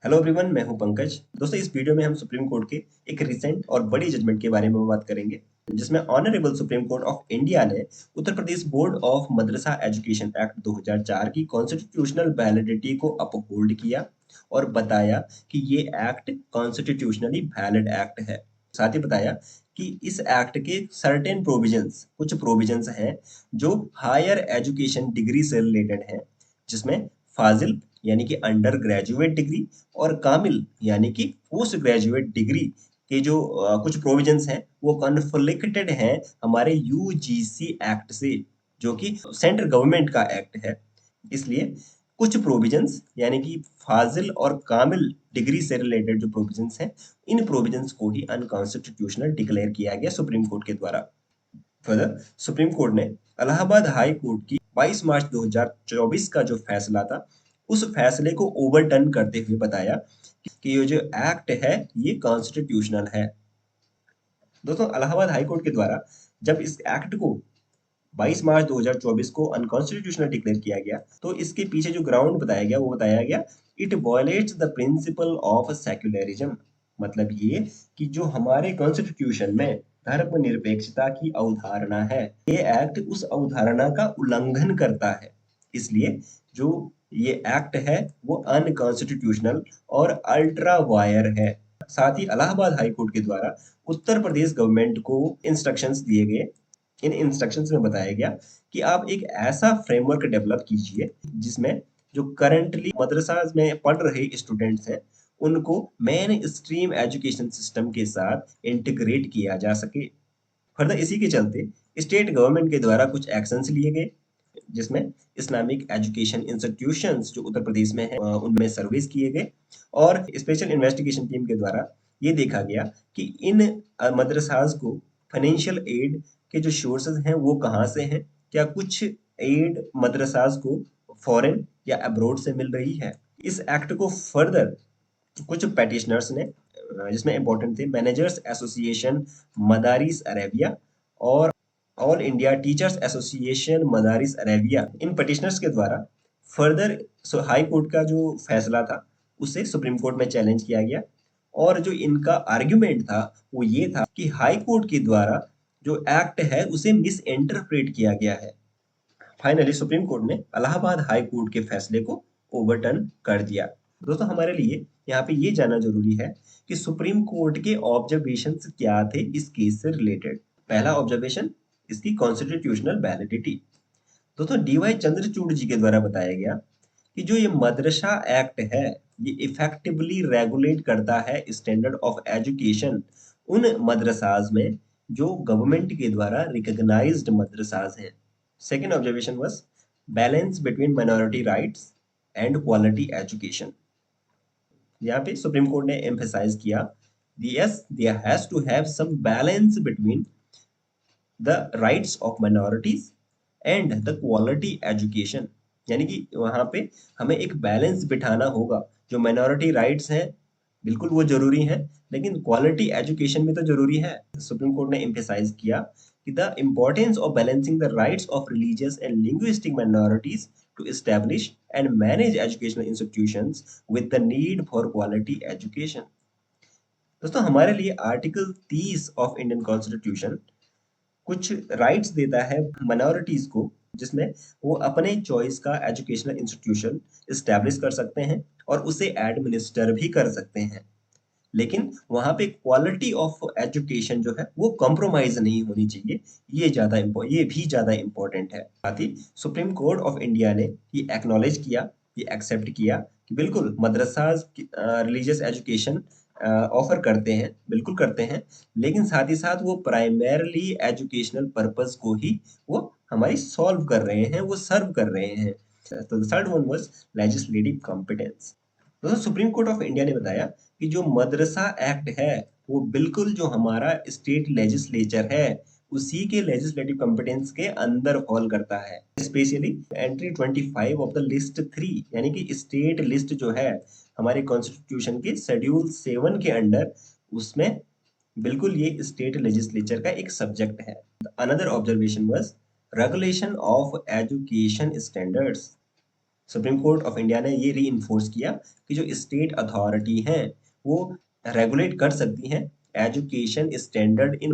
Hello everyone, मैं हूं पंकज। दोस्तों, इस वीडियो में हम सुप्रीम कोर्ट के एक रिसेंट और बड़ी जजमेंट के बारे में बात करेंगे, जिसमें honourable supreme court of India ने Uttar Pradesh board of Madrasa education act 2004 की कॉन्स्टिट्यूशनल वैलिडिटी को अपहोल्ड किया और बताया कि ये एक्ट कॉन्स्टिट्यूशनली वैलिड एक्ट है। साथ ही बताया कि इस एक्ट के सर्टेन प्रोविजंस, कुछ प्रोविजंस हैं जो हायर एजुकेशन डिग्री से रिलेटेड हैं, जिसमें फाजिल यानी कि अंडर ग्रेजुएट डिग्री और कामिल यानी कि पोस्ट ग्रेजुएट डिग्री के जो कुछ प्रोविजंस हैं वो कॉन्फ्लिक्टेड हैं हमारे यूजीसी एक्ट से, जो कि सेंट्रल गवर्नमेंट का एक्ट है। इसलिए कुछ प्रोविजंस यानी कि फाजिल और कामिल डिग्री से रिलेटेड जो प्रोविजंस हैं, इन प्रोविजंस को ही अनकॉन्स्टिट्यूशनल डिक्लेयर किया गया सुप्रीम कोर्ट के द्वारा। फर्दर, सुप्रीम कोर्ट ने इलाहाबाद हाई कोर्ट की 22 मार्च 2024 का जो फैसला था, उस फैसले को ओवरटर्न करते हुए बताया कि ये जो एक्ट है ये कॉन्स्टिट्यूशनल है। दोस्तों, इलाहाबाद हाई कोर्ट के द्वारा जब इस एक्ट को 22 मार्च 2024 को अनकॉन्स्टिट्यूशनल डिक्लेयर किया गया, तो इसके पीछे जो ग्राउंड बताया गया वो बताया गया, it violets the principle of secularism. मतलब ये कि जो हमारे कॉन्स्टिट्यूशन में धर्मनिरपेक्षता की अवधारणा है, ये एक्ट उस अवधारणा का उल्लंघन करता है। इसलिए जो ये एक्ट है वो अनकॉन्स्टिट्यूशनल और अल्ट्रा वायर है। साथ ही इलाहाबाद हाई कोर्ट के द्वारा उत्तर प्रदेश गवर्नमेंट को इंस्ट्रक्शंस दिए गए। इन इंस्ट्रक्शंस में बताया गया कि आप एक ऐसा फ्रेमवर्क डेवलप कीजिए जिसमें जो करंटली मदरसा में पढ़ रहे स्टूडेंट्स हैं उनको मेन स्ट्रीम एजुकेशन सिस्टम के साथ इंटीग्रेट किया जा सके। फर्दर, इसी के चलते स्टेट गवर्नमेंट के द्वारा कुछ एक्शंस लिए गए, जिसमें इस्लामिक एजुकेशन इंस्टीट्यूशंस जो उत्तर प्रदेश में है उनमें सर्विस किए गए, और स्पेशल इन्वेस्टिगेशन टीम के द्वारा ये देखा गया कि इन मदरसाज को फाइनेंशियल एड के जो सोर्सेज हैं वो कहाँ से हैं। क्या कुछ एड मदरसाज को फॉरेन या अब्रोड से मिल रही है। इस एक्ट को फर्दर कुछ पेटिशनर्स ने, जिसमें इंपॉर्टेंट थे मैनेजर्स एसोसिएशन मदारिस अरेबिया और all India teachers association Madaris Arabia, इन पटिशनर्स के द्वारा फर्दर हाई कोर्ट का जो फैसला था उसे सुप्रीम कोर्ट में चैलेंज किया गया। और जो इनका आर्ग्यूमेंट था वो ये था कि हाई कोर्ट के द्वारा जो एक्ट है उसे मिस इंटरप्रेट किया गया है। फाइनली सुप्रीम कोर्ट ने इलाहाबाद हाई कोर्ट के फैसले को ओवरटर्न कर दिया। दोस्तों, हमारे लिए यहाँ पे ये जानना जरूरी है कि सुप्रीम कोर्ट के ऑब्जर्वेशंस क्या थे इस केस से रिलेटेड। पहला ऑब्जर्वेशन, इसकी कॉन्स्टिट्यूशनल वैलिडिटी। दोस्तों, डीवाई चंद्रचूड़ जी के द्वारा बताया गया कि जो ये मदरसा एक्ट है ये इफेक्टिवली रेगुलेट करता है स्टैंडर्ड ऑफ एजुकेशन उन मदरसाज में जो गवर्नमेंट के द्वारा रिकॉग्नाइज्ड मदरसाज हैं। Second observation was balance between minority rights and quality education. यहाँ पे सुप्रीम कोर्ट ने एम्फेसाइज किया, yes there has to have some balance between the rights of minorities and the quality education. यानी कि वहां पे हमें एक बैलेंस बिठाना होगा। जो माइनॉरिटी राइट्स हैं बिल्कुल वो जरूरी हैं, लेकिन क्वालिटी एजुकेशन भी तो जरूरी है। सुप्रीम कोर्ट ने एम्फेसाइज किया कि the importance of balancing the rights of religious and linguistic minorities to establish and manage educational institutions with the need for quality education. दोस्तों, हमारे लिए आर्टिकल 30 ऑफ इंडियन कॉन्स्टिट्यूशन कुछ राइट्स देता है minorities को, जिसमें वो अपने चॉइस का एजुकेशनल इंस्टीट्यूशन इस्टेब्लिश कर सकते हैं और उसे एडमिनिस्टर भी कर सकते हैं। लेकिन वहां पे क्वालिटी ऑफ एजुकेशन जो है वो कॉम्प्रोमाइज नहीं होनी चाहिए। ये भी ज्यादा इंपॉर्टेंट है। साथ ही सुप्रीम कोर्ट ऑफ इंडिया ने ये एक्नॉलेज किया, ये एक्सेप्ट किया कि बिल्कुल मदरसाज रिलीजियस एजुकेशन ऑफर करते हैं, बिल्कुल करते हैं, लेकिन साथ ही साथ वो प्राइमरली एजुकेशनल पर्पस को ही वो हमारी सॉल्व कर रहे हैं, वो सर्व कर रहे हैं। तो the third one was legislative competence. दोस्तों, सुप्रीम कोर्ट ऑफ इंडिया ने बताया कि जो मदरसा एक्ट है वो बिल्कुल जो हमारा स्टेट लेजिस्लेचर है उसी के लेजिस्लेटिव कॉम्पिटेंस के अंदर फॉल करता है। Specially entry 25 of the list 3 यानी कि स्टेट लिस्ट जो है हमारे कॉन्स्टिट्यूशन के शेड्यूल 7 के अंडर, उसमें बिल्कुल ये स्टेट लेजिस्लेचर का एक सब्जेक्ट है। Another observation was regulation of education standards. Supreme court of India ने ये रीइंफोर्स किया कि जो स्टेट अथॉरिटी हैं वो रेगुलेट कर सकती हैं एजुकेशन स्टैंडर्ड इन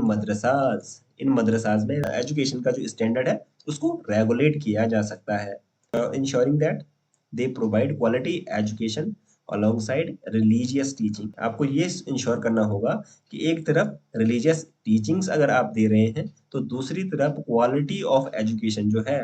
मदरसाज में एजुकेशन का जो स्टैंडर्ड है उसको रेगुलेट किया जा सकता है, ensuring that they provide quality education alongside religious teaching. आपको ये इंश्योर करना होगा कि एक तरफ रिलीजियस टीचिंग्स अगर आप दे रहे हैं तो दूसरी तरफ क्वालिटी ऑफ एजुकेशन जो है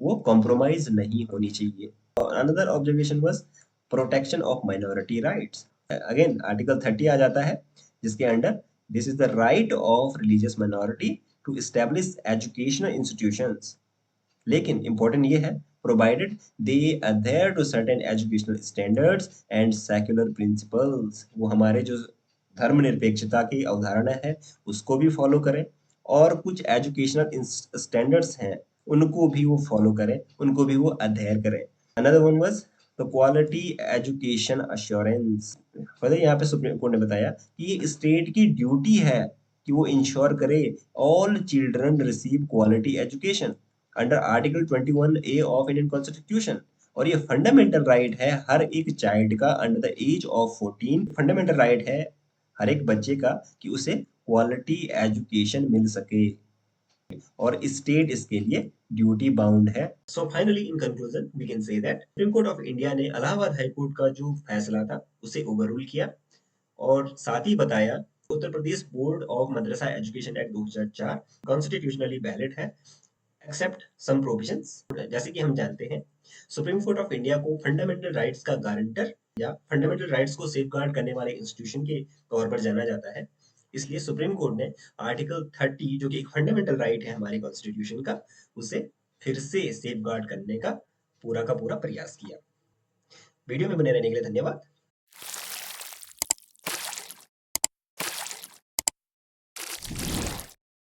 वो कॉम्प्रोमाइज नहीं होनी चाहिए। Another observation was protection of minority rights. Again article 30 आ जाता है जिसके under this is the right of religious minority to establish educational institutions. लेकिन इंपॉर्टेंट ये है provided they adhere to certain educational standards and secular principles. वो हमारे जो धर्मनिरपेक्षता की अवधारणा है उसको भी फॉलो करें और कुछ एजुकेशनल स्टैंडर्ड्स हैं उनको भी वो फॉलो करें, उनको भी वो अधेयर करें। Another one was the quality education assurance. Further यहाँ पे सुप्रीम कोर्ट ने बताया कि ये स्टेट की ड्यूटी है कि वो इंश्योर करे all children receive quality education under article 21A of Indian constitution. और ये फंडामेंटल राइट है हर एक चाइल्ड का under the age of 14। Fundamental right है हर एक बच्चे का कि उसे क्वालिटी एजुकेशन मिल सके और स्टेट इसके लिए ड्यूटी बाउंड है। So finally in conclusion we can say that supreme court of India ने इलाहाबाद हाई कोर्ट का जो फैसला था उसे ओवररूल किया और साथ ही बताया Uttar Pradesh board of Madrasa education act 2004 constitutionally valid है एक्सेप्ट सम प्रोविजंस। जैसे कि हम जानते हैं सुप्रीम कोर्ट ऑफ इंडिया को फंडामेंटल राइट्स का गारंटर या फंडामेंटल राइट्स को सेफगार्ड करने वाले इंस्टीट्यूशन के तौर पर जाना जाता है। इसलिए सुप्रीम कोर्ट ने आर्टिकल 30 जो कि एक फंडामेंटल राइट है हमारे कॉन्स्टिट्यूशन का उसे फिर से सेफगार्ड करने का पूरा प्रयास किया। वीडियो में बने रहने के लिए धन्यवाद।